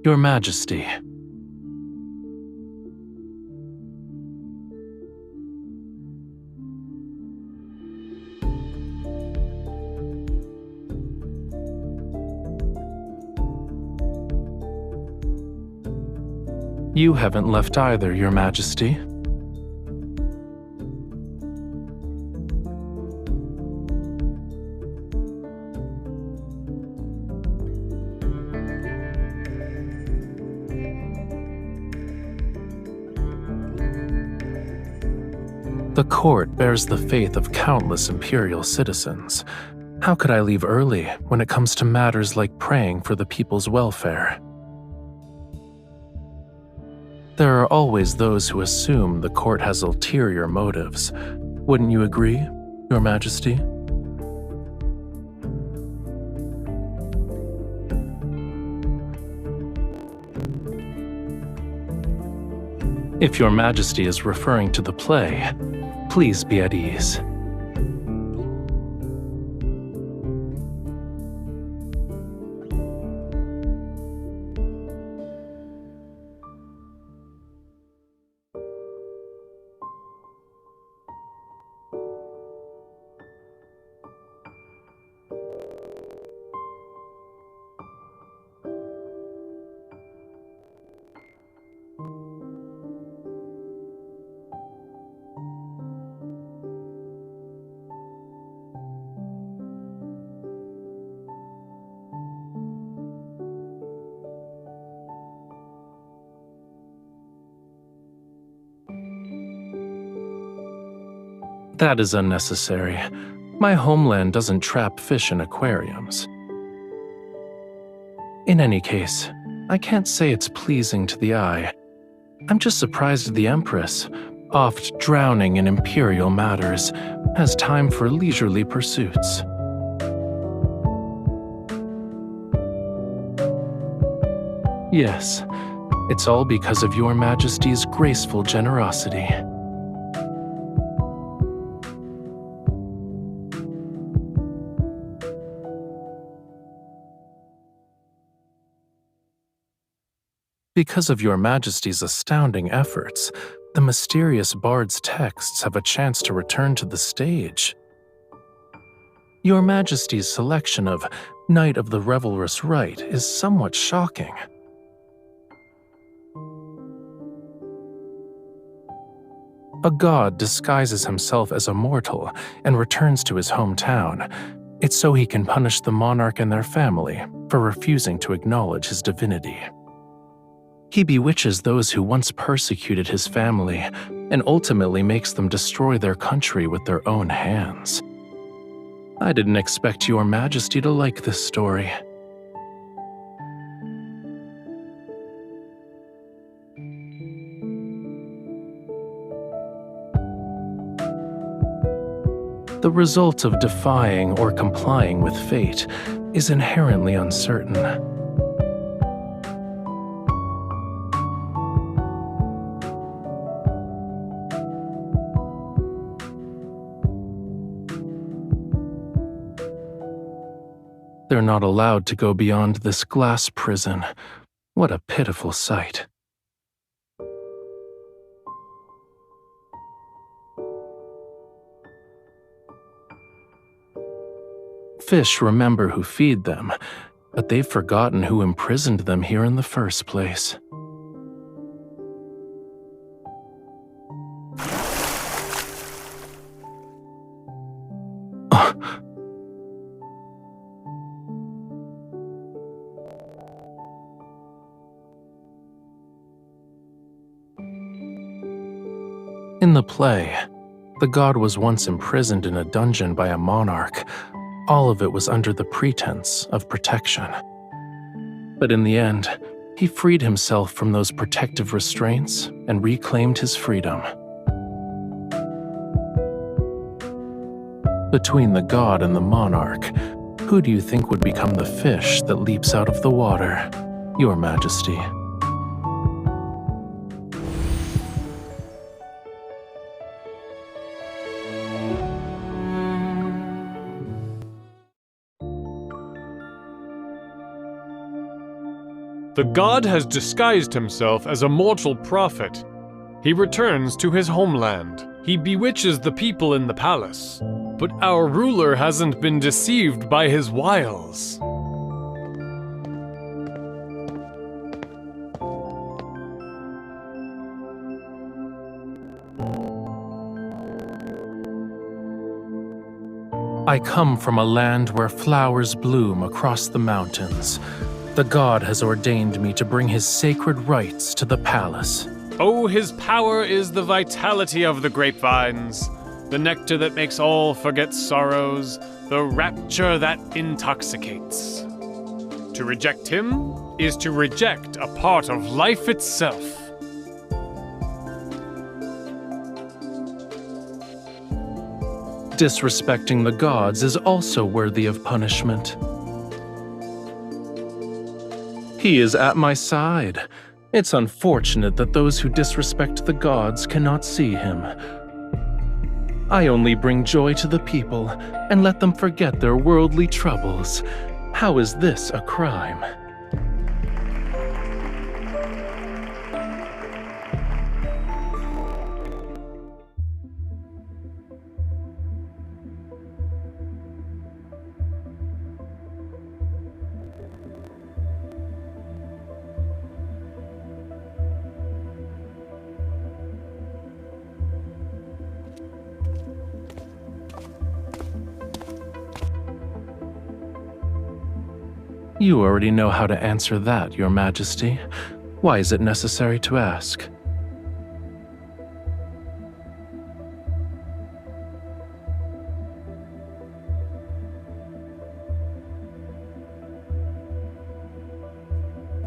Your Majesty. You haven't left either, Your Majesty. The court bears the faith of countless imperial citizens. How could I leave early when it comes to matters like praying for the people's welfare? There are always those who assume the court has ulterior motives. Wouldn't you agree, Your Majesty? If Your Majesty is referring to the play, please be at ease. That is unnecessary. My homeland doesn't trap fish in aquariums. In any case, I can't say it's pleasing to the eye. I'm just surprised the Empress, oft drowning in imperial matters, has time for leisurely pursuits. Yes, it's all because of Your Majesty's graceful generosity. Because of Your Majesty's astounding efforts, the mysterious bard's texts have a chance to return to the stage. Your Majesty's selection of Knight of the Revelrous Rite is somewhat shocking. A god disguises himself as a mortal and returns to his hometown. It's so he can punish the monarch and their family for refusing to acknowledge his divinity. He bewitches those who once persecuted his family and ultimately makes them destroy their country with their own hands. I didn't expect Your Majesty to like this story. The result of defying or complying with fate is inherently uncertain. They're not allowed to go beyond this glass prison. What a pitiful sight. Fish remember who feed them, but they've forgotten who imprisoned them here in the first place. In the play, the god was once imprisoned in a dungeon by a monarch. All of it was under the pretense of protection. But in the end, he freed himself from those protective restraints and reclaimed his freedom. Between the god and the monarch, who do you think would become the fish that leaps out of the water, Your Majesty? The god has disguised himself as a mortal prophet. He returns to his homeland. He bewitches the people in the palace. But our ruler hasn't been deceived by his wiles. I come from a land where flowers bloom across the mountains. The god has ordained me to bring his sacred rites to the palace. Oh, his power is the vitality of the grapevines, the nectar that makes all forget sorrows, the rapture that intoxicates. To reject him is to reject a part of life itself. Disrespecting the gods is also worthy of punishment. He is at my side. It's unfortunate that those who disrespect the gods cannot see him. I only bring joy to the people and let them forget their worldly troubles. How is this a crime? You already know how to answer that, Your Majesty. Why is it necessary to ask?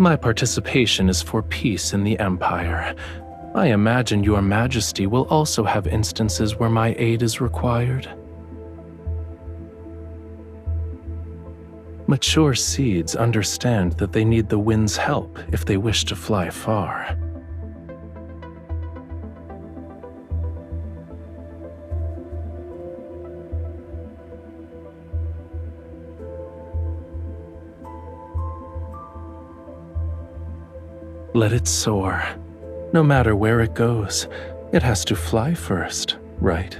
My participation is for peace in the Empire. I imagine Your Majesty will also have instances where my aid is required. Mature seeds understand that they need the wind's help if they wish to fly far. Let it soar. No matter where it goes, it has to fly first, right?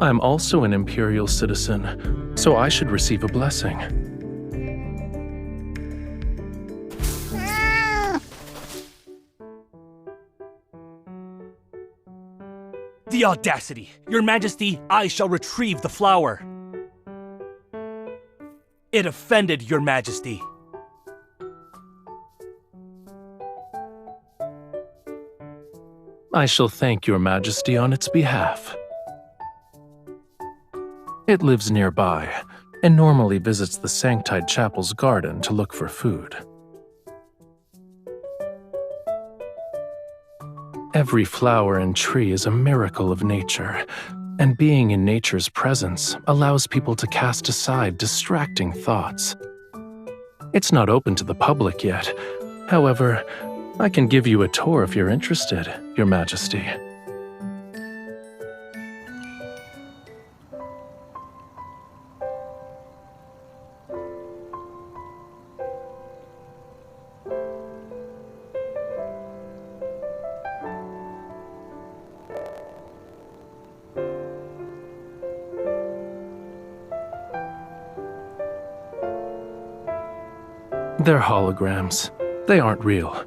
I'm also an imperial citizen, so I should receive a blessing. The audacity! Your Majesty, I shall retrieve the flower. It offended Your Majesty. I shall thank Your Majesty on its behalf. It lives nearby, and normally visits the Sanctide Chapel's garden to look for food. Every flower and tree is a miracle of nature, and being in nature's presence allows people to cast aside distracting thoughts. It's not open to the public yet. However, I can give you a tour if you're interested, Your Majesty. They're holograms. They aren't real.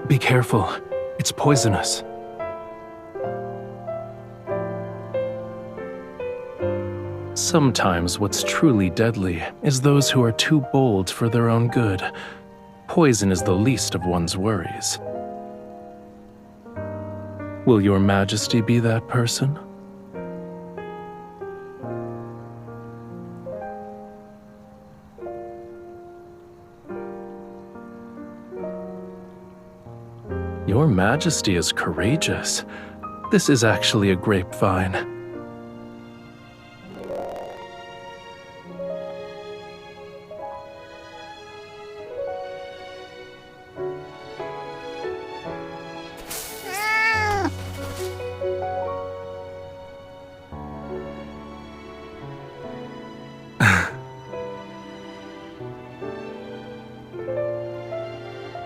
Be careful. It's poisonous. Sometimes what's truly deadly is those who are too bold for their own good. Poison is the least of one's worries. Will your Majesty be that person? Your Majesty is courageous. This is actually a grapevine.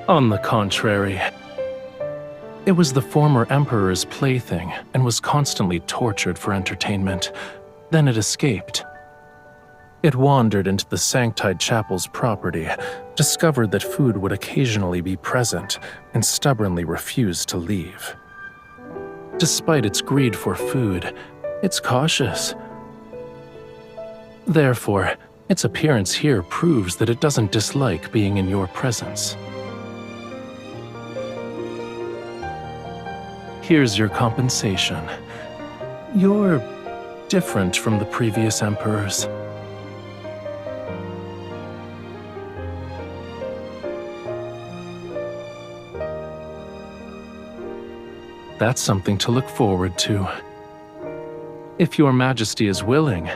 On the contrary, it was the former Emperor's plaything and was constantly tortured for entertainment. Then it escaped. It wandered into the Sanctide Chapel's property, discovered that food would occasionally be present, and stubbornly refused to leave. Despite its greed for food, it's cautious. Therefore, its appearance here proves that it doesn't dislike being in your presence. Here's your compensation. You're different from the previous emperors. That's something to look forward to. If your Majesty is willing,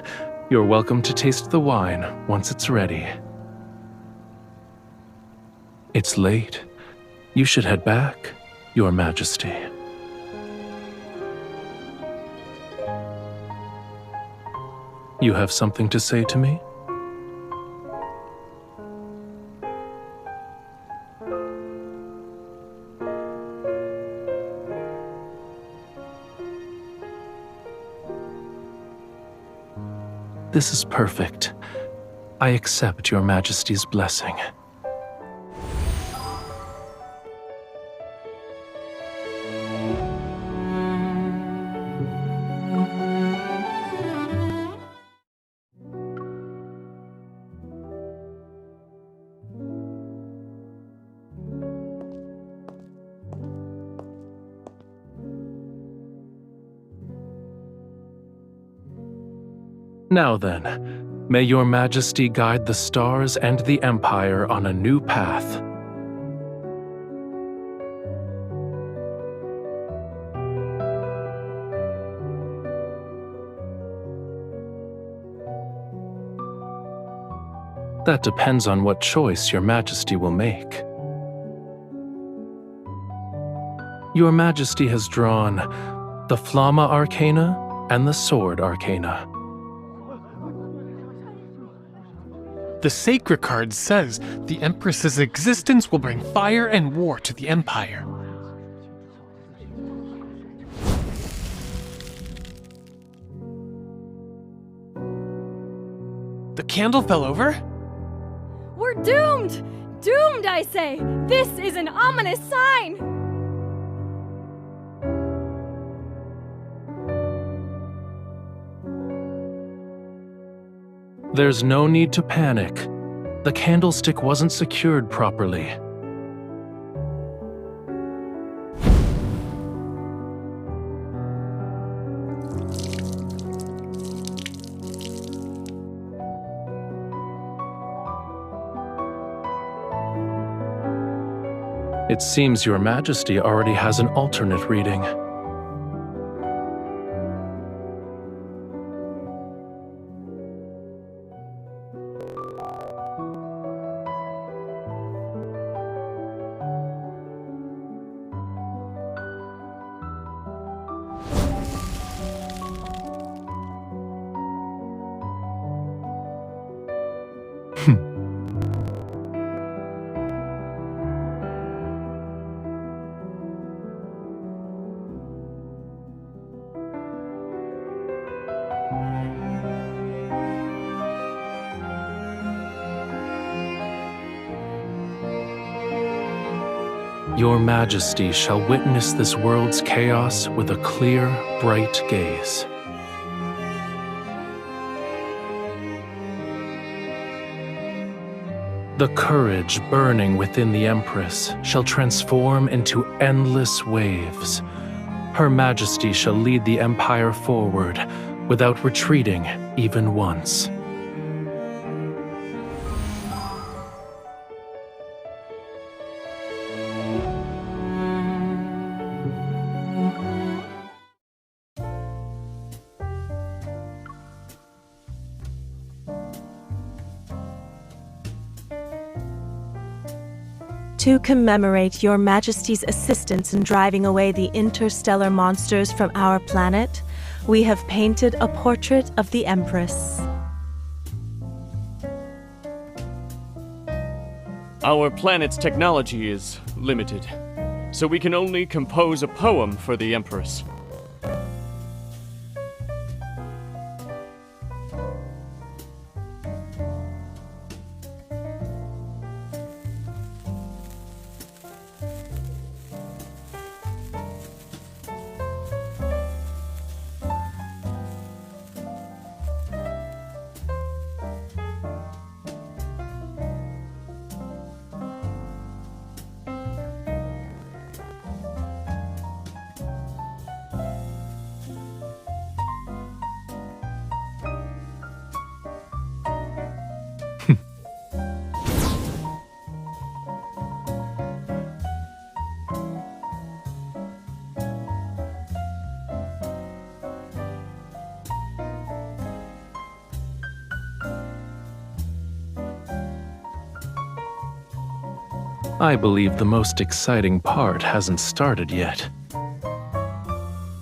you're welcome to taste the wine once it's ready. It's late. You should head back, Your Majesty. You have something to say to me? This is perfect. I accept Your Majesty's blessing. Now then, may Your Majesty guide the stars and the Empire on a new path. That depends on what choice Your Majesty will make. Your Majesty has drawn the Flamma Arcana and the Sword Arcana. The Sacred card says the Empress's existence will bring fire and war to the Empire. The candle fell over? We're doomed! Doomed, I say! This is an ominous sign! There's no need to panic. The candlestick wasn't secured properly. It seems Your Majesty already has an alternate reading. Your Majesty shall witness this world's chaos with a clear, bright gaze. The courage burning within the Empress shall transform into endless waves. Her Majesty shall lead the Empire forward without retreating even once. To commemorate Your Majesty's assistance in driving away the interstellar monsters from our planet, we have painted a portrait of the Empress. Our planet's technology is limited, so we can only compose a poem for the Empress. I believe the most exciting part hasn't started yet.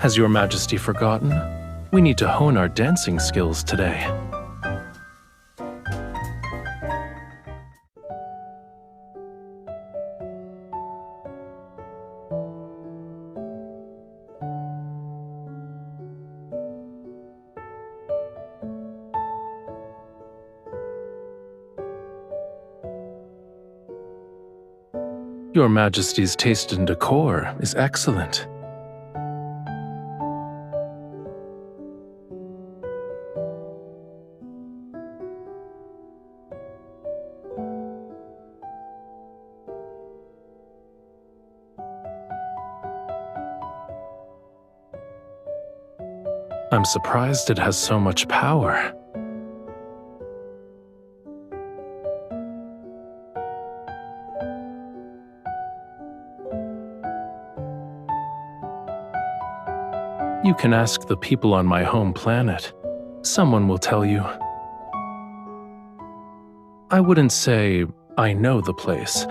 Has Your Majesty forgotten? We need to hone our dancing skills today. Your Majesty's taste in decor is excellent. I'm surprised it has so much power. You can ask the people on my home planet. Someone will tell you. I wouldn't say I know the place.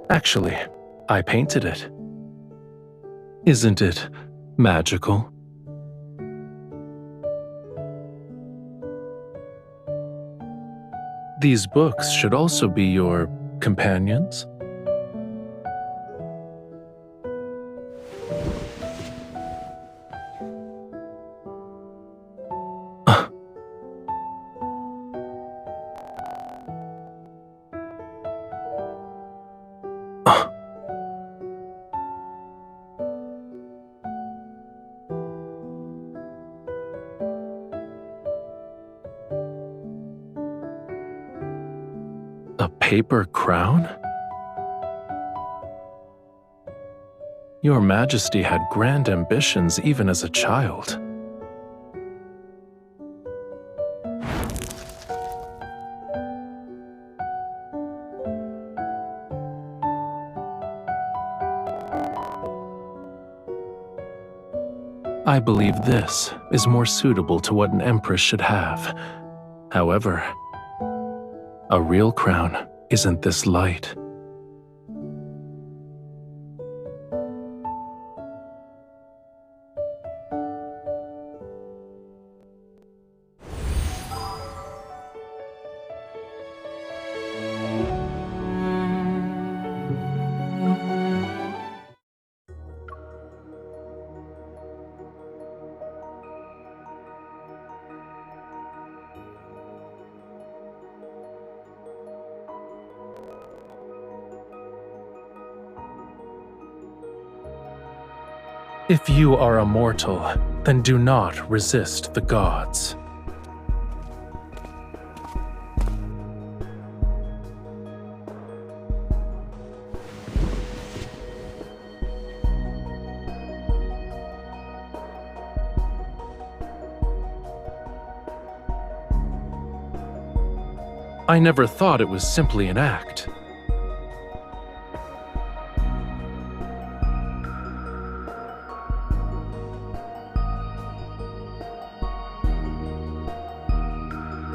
Actually, I painted it. Isn't it magical? These books should also be your companions. A paper crown? Your Majesty had grand ambitions even as a child. I believe this is more suitable to what an empress should have. However, a real crown isn't this light. If you are a mortal, then do not resist the gods. I never thought it was simply an act.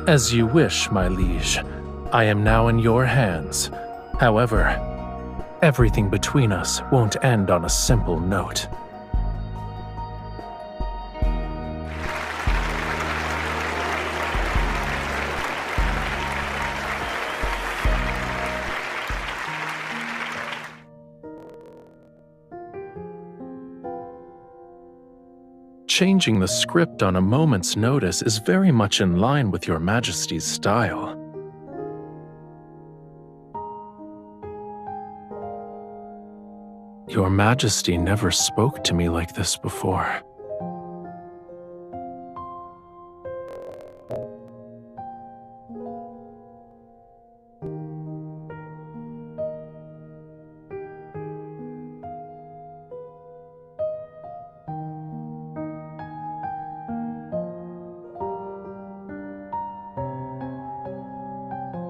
As you wish, my liege. I am now in your hands. However, everything between us won't end on a simple note. Changing the script on a moment's notice is very much in line with your Majesty's style. Your Majesty never spoke to me like this before.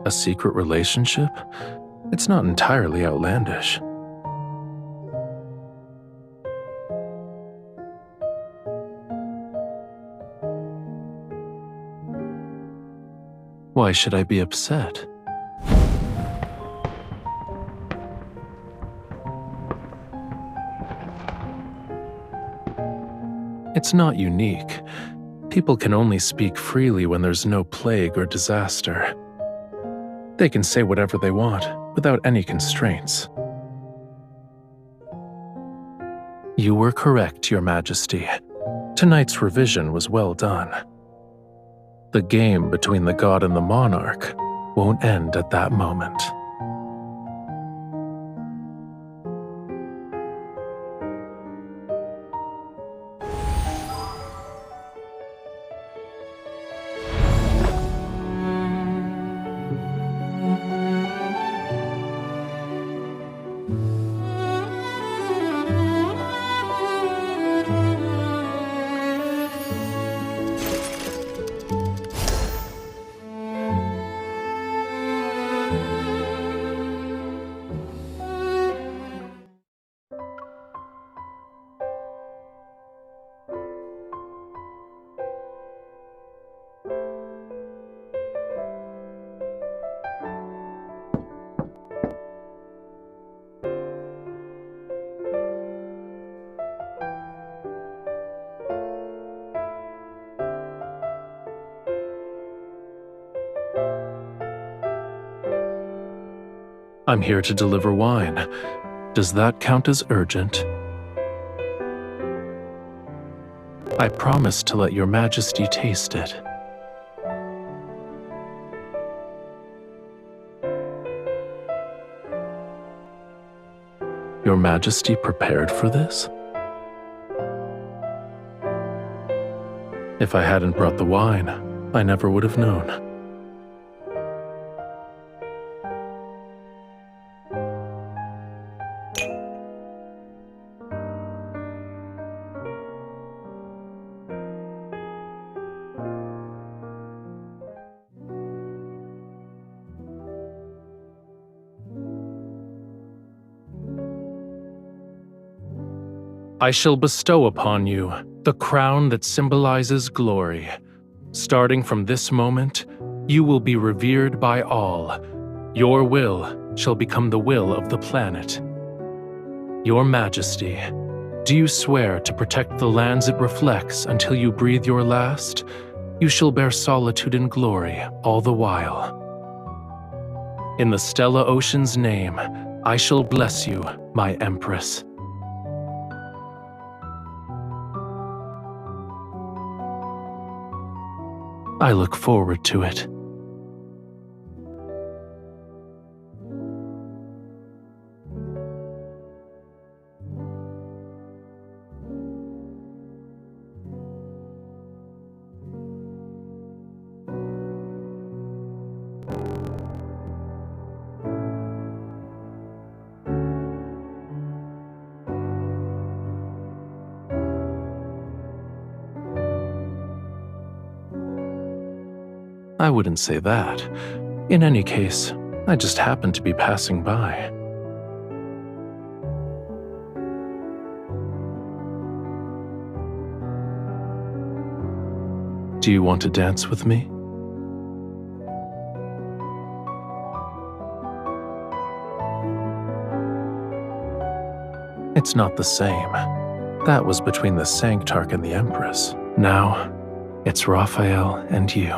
A secret relationship? It's not entirely outlandish. Why should I be upset? It's not unique. People can only speak freely when there's no plague or disaster. They can say whatever they want, without any constraints. You were correct, Your Majesty. Tonight's revision was well done. The game between the god and the monarch won't end at that moment. I'm here to deliver wine. Does that count as urgent? I promise to let Your Majesty taste it. Your Majesty prepared for this? If I hadn't brought the wine, I never would have known. I shall bestow upon you the crown that symbolizes glory. Starting from this moment, you will be revered by all. Your will shall become the will of the planet. Your Majesty, do you swear to protect the lands it reflects until you breathe your last? You shall bear solitude and glory all the while. In the Stella Ocean's name, I shall bless you, my Empress. I look forward to it. I wouldn't say that. In any case, I just happened to be passing by. Do you want to dance with me? It's not the same. That was between the Sanctide and the Empress. Now, it's Rafayel and you.